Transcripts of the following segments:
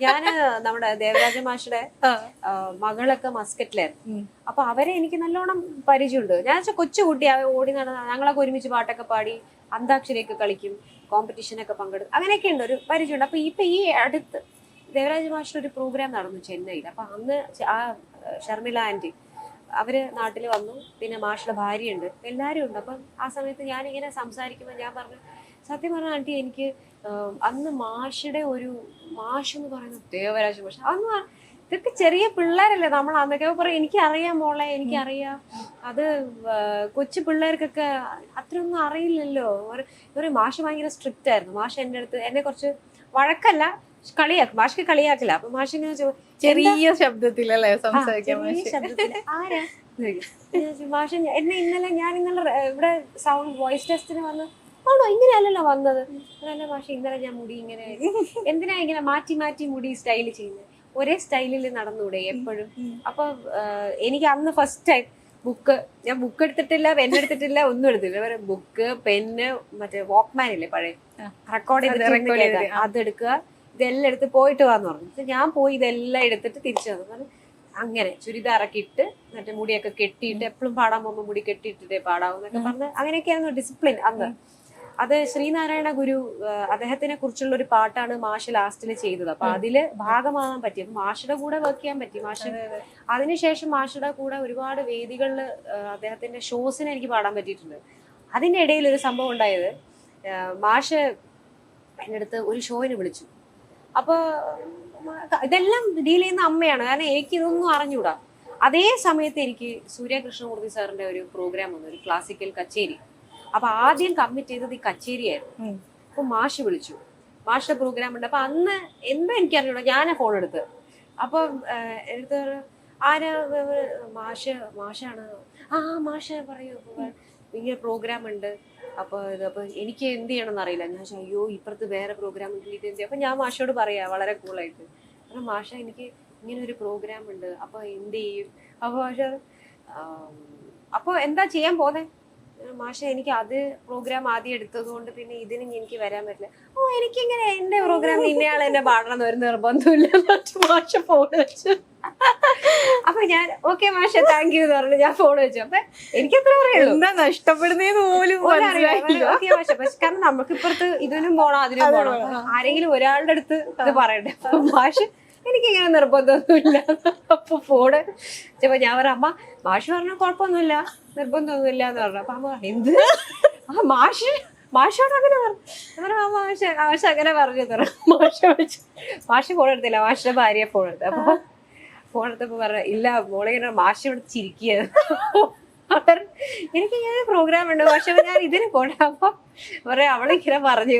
ഞാന് നമ്മുടെ ദേവരാജ മാഷിയുടെ മകളൊക്കെ മസ്കറ്റിലായിരുന്നു. അപ്പൊ അവരെ എനിക്ക് നല്ലോണം പരിചയമുണ്ട്. ഞാൻ വെച്ചാൽ കൊച്ചുകുട്ടി ഓടി നടന്ന ഞങ്ങളൊക്കെ ഒരുമിച്ച് പാട്ടൊക്കെ പാടി അന്താക്ഷരിയൊക്കെ കളിക്കും, കോമ്പറ്റീഷനൊക്കെ പങ്കെടുക്കും, അങ്ങനെയൊക്കെ ഉണ്ട്, ഒരു പരിചയമുണ്ട്. അപ്പൊ ഈ അടുത്ത് ദേവരാജ മാഷിന്റെ ഒരു പ്രോഗ്രാം നടന്നു ചെന്നൈയിൽ. അപ്പൊ അന്ന് ആ ഷർമിള ആന്റി അവര് നാട്ടിൽ വന്നു, പിന്നെ മാഷിയുടെ ഭാര്യയുണ്ട്, എല്ലാരും ഉണ്ട്. അപ്പം ആ സമയത്ത് ഞാനിങ്ങനെ സംസാരിക്കുമ്പോൾ ഞാൻ പറഞ്ഞു, സത്യം പറഞ്ഞ ആന്റി എനിക്ക് അന്ന് മാഷിയുടെ ഒരു മാഷ് എന്ന് പറയുന്നത് ദേവരാജ മാഷ്, അന്ന് ഇതൊക്കെ ചെറിയ പിള്ളേരല്ലേ നമ്മൾ അന്നൊക്കെ പറയും എനിക്കറിയാം മോളെ, എനിക്കറിയാം, അത് കൊച്ചു പിള്ളേർക്കൊക്കെ അത്രയൊന്നും അറിയില്ലല്ലോ. ഒരു മാഷ് ഭയങ്കര സ്ട്രിക്റ്റ് ആയിരുന്നു. മാഷ് എൻ്റെ അടുത്ത് എന്നെ കുറച്ച് വഴക്കല്ല, കളിയാക്കും, മാഷിക്ക് കളിയാക്കില്ല. അപ്പൊ മാഷ് ഇങ്ങനെ ചെറിയ ശബ്ദത്തിലല്ലേ സംസാരിക്കാൻ, ആരാ മാഷ എന്നെ ഞാൻ ഇന്നലെ ഇവിടെ സൗണ്ട് വോയിസ് ടെസ്റ്റിന് വന്ന്, ആണോ ഇങ്ങനെയല്ലല്ലോ വന്നത്, അതല്ല മാഷ ഇന്നലെ ഞാൻ മുടി ഇങ്ങനെ, എന്തിനാ ഇങ്ങനെ മാറ്റി മാറ്റി മുടി സ്റ്റൈല് ചെയ്യുന്നത്, ഒരേ സ്റ്റൈലിൽ നടന്നൂടെ എപ്പോഴും. അപ്പൊ എനിക്ക് അന്ന് ഫസ്റ്റ് ടൈം ഞാൻ ബുക്ക് എടുത്തിട്ടില്ല, പെൻ എടുത്തിട്ടില്ല, ഒന്നും എടുത്തില്ല. ബുക്ക്, പെന്ന്, മറ്റേ വാക്ക്മാൻ ഇല്ലേ പഴയ, റെക്കോർഡ് ചെയ്തിട്ട് അതെടുക്കുക, ഇതെല്ലാം എടുത്ത് പോയിട്ട് വാന്ന് പറഞ്ഞു. ഞാൻ പോയി ഇതെല്ലാം എടുത്തിട്ട് തിരിച്ചു വന്നു. അങ്ങനെ ചുരിദാറൊക്കെ ഇട്ട് മറ്റേ മുടിയൊക്കെ കെട്ടിയിട്ട്, എപ്പോഴും പാടാൻ പോകുമ്പോൾ മുടി കെട്ടിയിട്ടിട്ടേ പാടാവും എന്നൊക്കെ പറഞ്ഞ് അങ്ങനെയൊക്കെയായിരുന്നു ഡിസിപ്ലിൻ അന്ന്. അത് ശ്രീനാരായണ ഗുരു അദ്ദേഹത്തിനെ കുറിച്ചുള്ള ഒരു പാട്ടാണ് മാഷ് ലാസ്റ്റിൽ ചെയ്തത്. അപ്പൊ അതില് ഭാഗമാകാൻ പറ്റി, അപ്പൊ മാഷിയുടെ കൂടെ വർക്ക് ചെയ്യാൻ പറ്റി. മാഷ് അതിനുശേഷം മാഷിയുടെ കൂടെ ഒരുപാട് വേദികളിൽ അദ്ദേഹത്തിന്റെ ഷോസിന് എനിക്ക് പാടാൻ പറ്റിയിട്ടുണ്ട്. അതിന്റെ ഇടയിൽ ഒരു സംഭവം ഉണ്ടായത്, മാഷ് എൻ്റെ അടുത്ത് ഒരു ഷോയിന് വിളിച്ചു. അപ്പൊ ഇതെല്ലാം ഡീൽ ചെയ്യുന്ന അമ്മയാണ്, കാരണം എനിക്ക് ഇതൊന്നും അറിഞ്ഞൂടാ. അതേ സമയത്ത് എനിക്ക് സൂര്യകൃഷ്ണമൂർത്തി സാറിന്റെ ഒരു പ്രോഗ്രാം വന്നു, ഒരു ക്ലാസിക്കൽ കച്ചേരി. അപ്പൊ ആദ്യം കമ്മിറ്റ് ചെയ്തത് ഈ കച്ചേരിയായിരുന്നു. അപ്പൊ മാഷ് വിളിച്ചു, മാഷിന്റെ പ്രോഗ്രാം ഉണ്ട്. അപ്പൊ അന്ന് എന്താ എനിക്കറിഞ്ഞൂടാ, ഞാനാ ഫോൺ എടുത്ത്. അപ്പൊ എടുത്ത് ആരാ, മാഷാണ്. ആ മാഷ പറയൂ, ഇങ്ങനെ പ്രോഗ്രാം ഉണ്ട്, അപ്പൊ എനിക്ക് എന്ത് ചെയ്യണമെന്ന് അറിയില്ല. ഞാൻ അയ്യോ ഇപ്പുറത്ത് വേറെ പ്രോഗ്രാം ഉണ്ട്, ഇത് എന്ത്. അപ്പൊ ഞാൻ മാഷോട് പറയാ വളരെ കൂളായിട്ട്, കാരണം മാഷ എനിക്ക് ഇങ്ങനെ ഒരു പ്രോഗ്രാം ഉണ്ട്, അപ്പൊ എന്ത് ചെയ്യും. അപ്പൊ മാഷ അപ്പൊ എന്താ ചെയ്യാൻ പോന്നെ. മാഷ എനിക്ക് അത് പ്രോഗ്രാം ആദ്യം എടുത്തത് കൊണ്ട് പിന്നെ ഇതിന് എനിക്ക് വരാൻ പറ്റില്ല. ഓ എനിക്കിങ്ങനെ എന്റെ പ്രോഗ്രാം ഇന്നയാൾ എന്നെ പാടണം എന്ന് ഒരു നിർബന്ധമില്ല. മാഷ ഫോൺ വെച്ചു. അപ്പൊ ഞാൻ ഓക്കെ മാഷ താങ്ക് യു എന്ന് പറഞ്ഞു ഞാൻ ഫോൺ വെച്ചു. അപ്പൊ എനിക്കത്ര അറിയുള്ളൂ, എന്താ നഷ്ടപ്പെടുന്നേന്ന് പോലും ഓക്കെ മാഷ. പക്ഷെ കാരണം നമുക്ക് ഇപ്പുറത്ത് ഇതിനും പോണം അതിനും പോണം, ആരെങ്കിലും ഒരാളുടെ അടുത്ത് ഇത് പറയണ്ടേ. അപ്പൊ മാഷ് എനിക്കിങ്ങനെ നിർബന്ധമൊന്നുമില്ല. അപ്പൊ ഫോണ് ചിലപ്പോ ഞാൻ പറയാം, അമ്മ മാഷ് പറഞ്ഞ കുഴപ്പമൊന്നുമില്ല, നിർബന്ധമൊന്നുമില്ല എന്ന് പറഞ്ഞു. അപ്പൊ അമ്മ എന്ത് മാഷോട് അങ്ങനെ പറഞ്ഞു. മാഷ് അങ്ങനെ പറഞ്ഞു മാഷ് ഫോൺ എടുത്തില്ല, മാഷിന്റെ ഭാര്യ ഫോൺ എടുത്തു. അപ്പൊ ഫോൺ എടുത്തപ്പോ പറഞ്ഞ ഇല്ല മോളെ, ഇങ്ങനെ മാഷ് ഇവിടെ ചിരിക്കുക, എനിക്കിങ്ങനെ പ്രോഗ്രാം ഉണ്ട് പക്ഷെ ഞാൻ ഇതിന് പോണ. അപ്പൊ പറയാ അവളിങ്ങനെ പറഞ്ഞു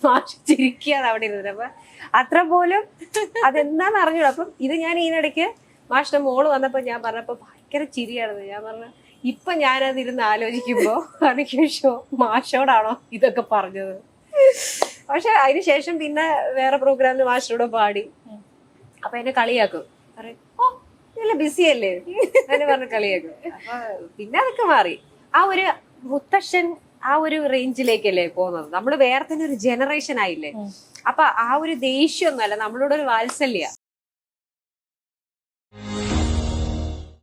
മാഷ് ചിരിക്കാതെ അവിടെ ഇരുന്നത്. അപ്പൊ അത്ര പോലും അതെന്താന്ന് അറിഞ്ഞൂടാ. അപ്പം ഇത് ഞാൻ ഇതിനിടയ്ക്ക് മാഷിന്റെ മോള് വന്നപ്പോ ഞാൻ പറഞ്ഞപ്പോ ഭയങ്കര ചിരിയാണെന്ന്. ഞാൻ പറഞ്ഞ ഇപ്പൊ ഞാനത് ഇരുന്ന് ആലോചിക്കുമ്പോ എനിക്ക് മാഷോടാണോ ഇതൊക്കെ പറഞ്ഞത്. പക്ഷെ അതിനുശേഷം പിന്നെ വേറെ പ്രോഗ്രാമിന് മാഷിനോട് പാടി. അപ്പൊ എന്നെ കളിയാക്കും, പറയും ഓ നല്ല ബിസി അല്ലേ എന്നെ പറഞ്ഞ് കളിയാക്കും. അപ്പൊ പിന്നെ അതൊക്കെ മാറി. ആ ഒരു മുത്തശ്ശൻ ആ ഒരു റേഞ്ചിലേക്കല്ലേ പോകുന്നത്. നമ്മള് വേറെ തന്നെ ഒരു ജനറേഷൻ ആയില്ലേ. അപ്പൊ ആ ഒരു ദേഷ്യമൊന്നുമല്ല, നമ്മളോട് ഒരു വാത്സല്യ.